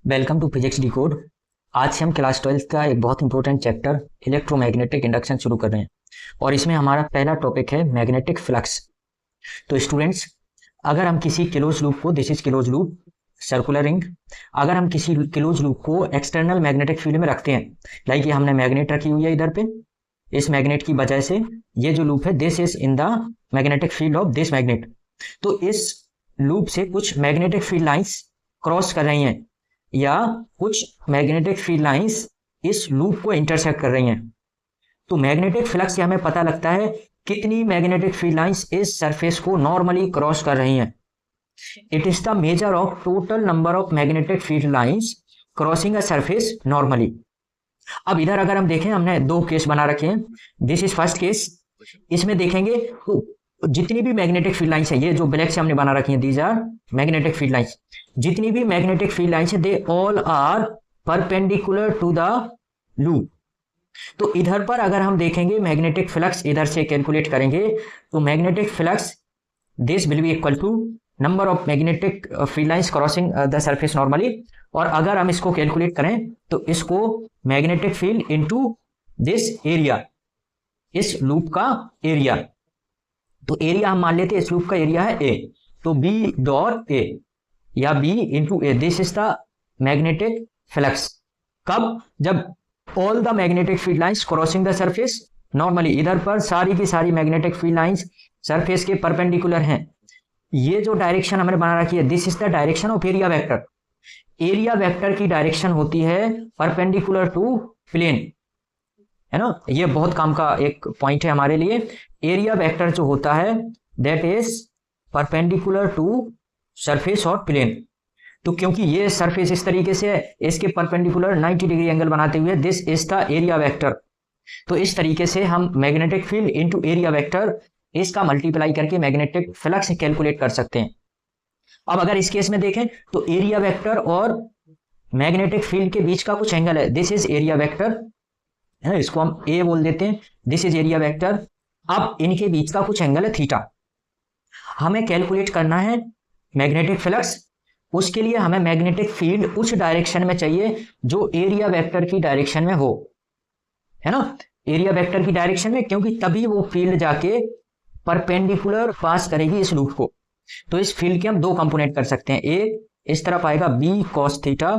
Welcome to physics D code. आज से हम क्लास 12 का एक बहुत इंपॉर्टेंट चैप्टर इलेक्ट्रोमैग्नेटिक इंडक्शन शुरू कर रहे हैं और इसमें हमारा पहला टॉपिक है मैग्नेटिक फ्लक्स। तो स्टूडेंट्स, अगर हम किसी क्लोज लूप को, this is close loop circular ring, अगर हम किसी क्लोज लूप को एक्सटर्नल मैग्नेटिक फील्ड में रखते हैं, लाइक ये हमने मैग्नेट रखी हुई है इधर पे, इस मैग्नेट की वजह से ये जो लूप है this is in the magnetic field of this magnet. तो इस लूप से कुछ मैग्नेटिक फील्ड लाइंस क्रॉस कर रही हैं या कुछ मैग्नेटिक फील्ड लाइंस इस लूप को इंटरसेक्ट कर रही हैं। तो मैग्नेटिक फ्लक्स से हमें पता लगता है कितनी मैग्नेटिक फील्ड लाइंस इस सरफेस को नॉर्मली क्रॉस कर रही हैं। It is the measure of total number of magnetic field lines crossing a surface normally. अब इधर अगर हम देखें, हमने दो केस बना रखे हैं। This is first case. इसमें देखेंगे तो जितनी भी मैग्नेटिक फील्ड लाइंस है, ये जो ब्लैक से हमने बना रखी है, these are magnetic field lines. जितनी भी मैग्नेटिक फील्ड लाइंस है they all are perpendicular to the loop. तो इधर पर अगर हम देखेंगे मैग्नेटिक फ्लक्स, इधर से कैलकुलेट करेंगे तो magnetic flux this will be equal to number of magnetic field lines crossing the surface normally. और अगर हम इसको कैलकुलेट करें तो इसको magnetic field into this area, इस लूप का एरिया। तो एरिया हम मान लेते हैं इस लूप का एरिया है ए, तो बी डॉट ए या B into A, this is the magnetic flux. कब? जब all the magnetic field lines crossing the surface normally, इधर पर सारी की सारी मैग्नेटिक फील्ड लाइंस सरफेस के परपेंडिकुलर हैं। ये जो डायरेक्शन हमने बना रखी है this is the direction of area vector. Area vector की डायरेक्शन होती है परपेंडिकुलर टू प्लेन, है ना। ये बहुत काम का एक पॉइंट है हमारे लिए। एरिया वेक्टर जो होता है that is perpendicular to surface और प्लेन। तो क्योंकि ये सरफेस इस तरीके से है, इसके परपेंडिकुलर 90 डिग्री एंगल बनाते हुए this is the area vector. तो इस तरीके से हम magnetic field into area vector इसका मल्टीप्लाई करके मैग्नेटिक फ्लक्स कैलकुलेट कर सकते हैं। अब अगर इस केस में देखें तो एरिया वेक्टर और मैग्नेटिक फील्ड के बीच का कुछ एंगल है, दिस इज एरिया वेक्टर, है ना, इसको हम ए बोल देते हैं, दिस इज एरिया वेक्टर। अब इनके बीच का कुछ एंगल है थीटा। हमें कैलकुलेट करना है मैग्नेटिक फ्लक्स, उसके लिए हमें मैग्नेटिक फील्ड उस डायरेक्शन में चाहिए जो एरिया वेक्टर की डायरेक्शन में हो, है ना, एरिया वेक्टर की डायरेक्शन में, क्योंकि तभी वो फील्ड जाके परपेंडिकुलर पास करेगी इस लूप को। तो इस फील्ड के हम दो कंपोनेंट कर सकते हैं, एक इस तरफ आएगा बी कॉस थीटा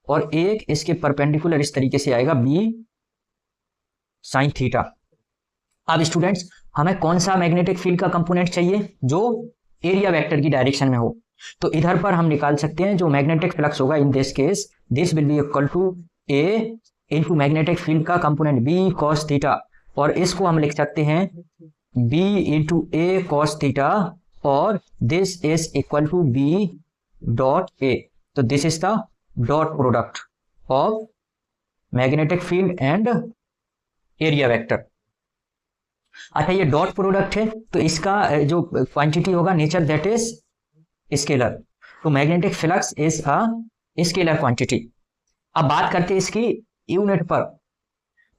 और एक इसके परपेंडिकुलर इस तरीके से आएगा बी साइन थीटा। अब स्टूडेंट्स, हमें कौन सा मैग्नेटिक फील्ड का कंपोनेंट चाहिए जो एरिया वेक्टर की डायरेक्शन में हो। तो इधर पर हम निकाल सकते हैं जो मैग्नेटिक फ्लक्स होगा in this case this will be equal to A into magnetic field का कंपोनेंट बी कॉस थीटा, और इसको हम लिख सकते हैं B into A cos theta, और this is equal to B dot A. तो this is the dot product of magnetic field and area vector. अच्छा, ये डॉट प्रोडक्ट है तो इसका जो क्वांटिटी होगा नेचर दैट इज स्केलर। तो magnetic flux is a scalar quantity. अब बात करते हैं इसकी यूनिट पर।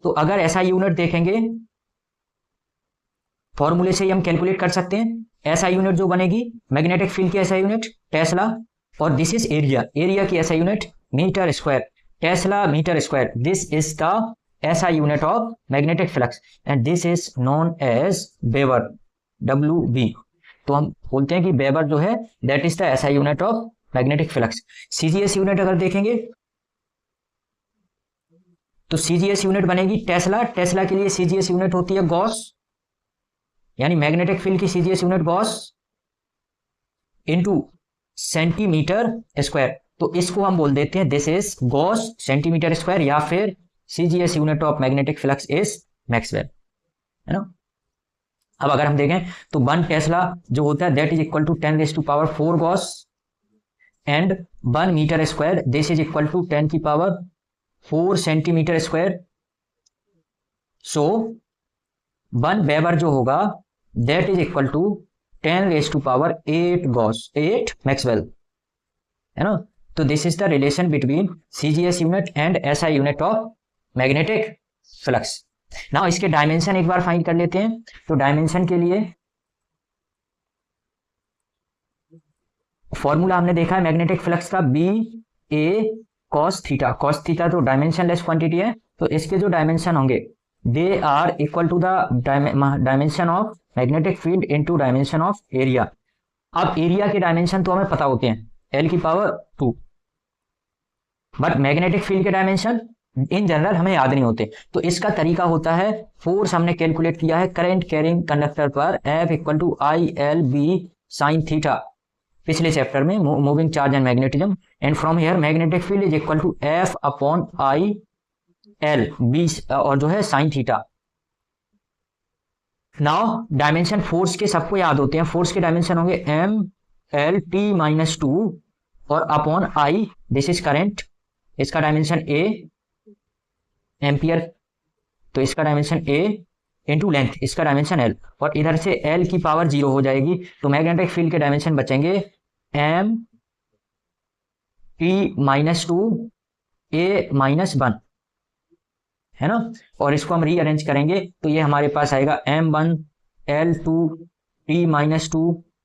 तो अगर ऐसा यूनिट देखेंगे फॉर्मूले से ही हम कैलकुलेट कर सकते हैं। ऐसा यूनिट जो बनेगी मैग्नेटिक फील्ड की ऐसा यूनिट टेस्ला, और दिस इज एरिया, एरिया की SI unit metre square, tesla metre square. This is the SI unit of magnetic flux and this is known as weber, WB। तो हम बोलते हैं कि weber जो है that is the SI unit of magnetic flux. CGS unit अगर देखेंगे तो CGS यूनिट बनेगी टेस्ला। टेस्ला के लिए CGS यूनिट होती है गॉस, यानी मैग्नेटिक फील्ड की CGS unit Gauss into centimetre square. तो इसको हम बोल देते हैं this is Gauss centimetre square, या फिर CGS unit of magnetic flux is Maxwell, है ना। अब अगर हम देखें तो 1 टेस्ला जो होता है that is equal to 10⁴ gauss, and 1 metre square this is equal to 10⁴ centimetre square. So 1 weber जो होगा that is equal to 10⁸ gauss, 8 maxwell, है ना। तो this is the relation between CGS unit and SI unit of magnetic flux. Now इसके dimension एक बार find कर लेते हैं। तो डायमेंशन के लिए फॉर्मूला हमने देखा है मैग्नेटिक फ्लक्स का, बी ए कॉस थीटा तो डायमेंशनलेस क्वांटिटी है, तो इसके जो डायमेंशन होंगे they are equal to the dimension of magnetic field into dimension of area. अब एरिया के डायमेंशन तो हमें पता होते हैं, एल की पावर 2, बट मैग्नेटिक फील्ड के डायमेंशन इन जनरल हमें याद नहीं होते। तो इसका तरीका होता है, फोर्स हमने कैलकुलेट किया है करंट कैरिंग कंडक्टर पर F equal to I L B sine theta, पिछले चैप्टर में moving charge and magnetism, and from here magnetic field is equal to F upon I L B और जो है sine theta. Now dimension force के सबको याद होते हैं, फोर्स के डायमेंशन होंगे एम एल टी माइनस 2 और upon I, this is current, इसका डायमेंशन ए एम्पियर, तो इसका डायमेंशन ए इंटू लेंथ, इसका डायमेंशन एल, और इधर से एल की पावर 0 हो जाएगी, तो मैग्नेटिक फील्ड के डायमेंशन बचेंगे एम टी माइनस 2 ए माइनस 1, है ना। और इसको हम रीअरेंज करेंगे तो ये हमारे पास आएगा m1 l2 t minus 2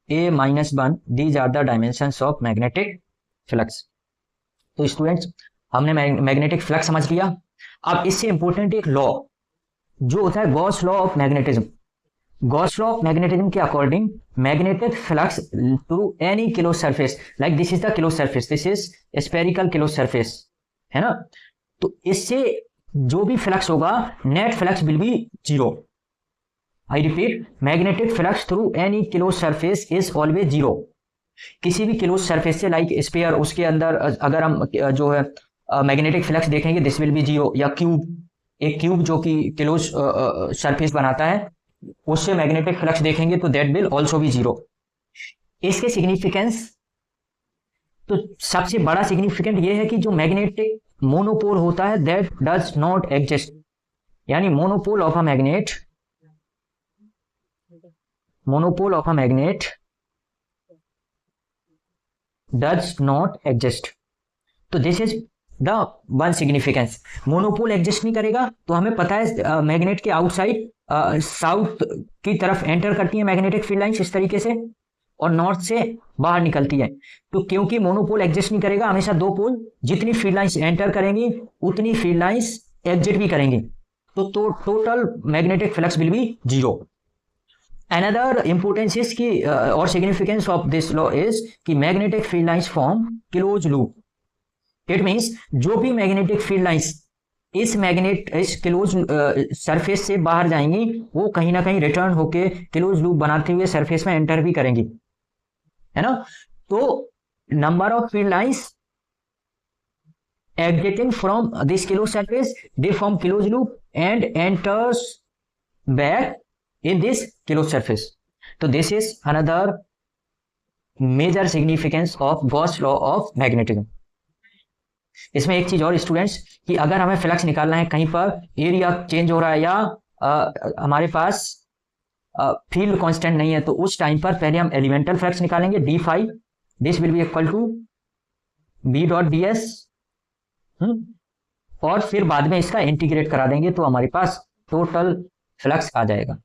a minus 1, these are the dimensions of magnetic flux. तो स्टूडेंट्स हमने मैग्नेटिक फ्लक्स समझ लिया। अब इससे इंपॉर्टेंट एक लॉ जो होता है gauss law of magnetism. Gauss law of magnetism के according magnetic flux through any close surface, like this is the close surface, this is spherical close surface, है ना। तो इससे जो भी फ्लक्स होगा net flux will be 0। I repeat, magnetic flux through any close surface is always 0। किसी भी close surface से, लाइक स्फीयर, उसके अंदर अगर हम जो है मैग्नेटिक फ्लक्स देखेंगे दिस विल बी 0, या क्यूब, एक क्यूब जो कि क्लोज सरफेस बनाता है उससे मैग्नेटिक फ्लक्स देखेंगे तो दैट विल आल्सो बी 0। इसके सिग्निफिकेंस, तो सबसे बड़ा सिग्निफिकेंट ये है कि जो मैग्नेटिक मोनोपोल होता है दैट डज नॉट एग्जिस्ट, यानी monopole of a magnet does not exist. तो this is the one significance. Monopole exist नहीं करेगा तो हमें पता है मैग्नेट के आउटसाइड साउथ की तरफ एंटर करती है मैग्नेटिक फील्ड लाइंस इस तरीके से, और नॉर्थ से बाहर निकलती है। तो क्योंकि मोनोपोल एग्जिस्ट नहीं करेगा, हमेशा दो पोल, जितनी फील्ड लाइंस एंटर करेंगी उतनी फील्ड लाइंस एग्जिट भी करेंगी, तो total magnetic flux will be 0। Another importance is की और significance of this law is कि magnetic field lines form close loop. It means जो भी मैग्नेटिक फील्ड लाइंस इस क्लोज सरफेस से बाहर जाएंगी वो कहीं ना कहीं रिटर्न होके क्लोज लूप बनाते हुए सरफेस में एंटर भी करेंगी, है ना। तो number of field lines exiting from this closed surface, they form closed loop and enters back in this closed surface. So this is another major significance of Gauss law of magnetism. इसमें एक चीज और students कि अगर हमें flux निकालना है, कहीं पर एरिया चेंज हो रहा है या हमारे पास फील्ड कांस्टेंट नहीं है, तो उस टाइम पर पहले हम एलिमेंटल फ्लक्स निकालेंगे d5, this will be equal to b dot ds, और फिर बाद में इसका इंटीग्रेट करा देंगे तो हमारे पास टोटल फ्लक्स आ जाएगा।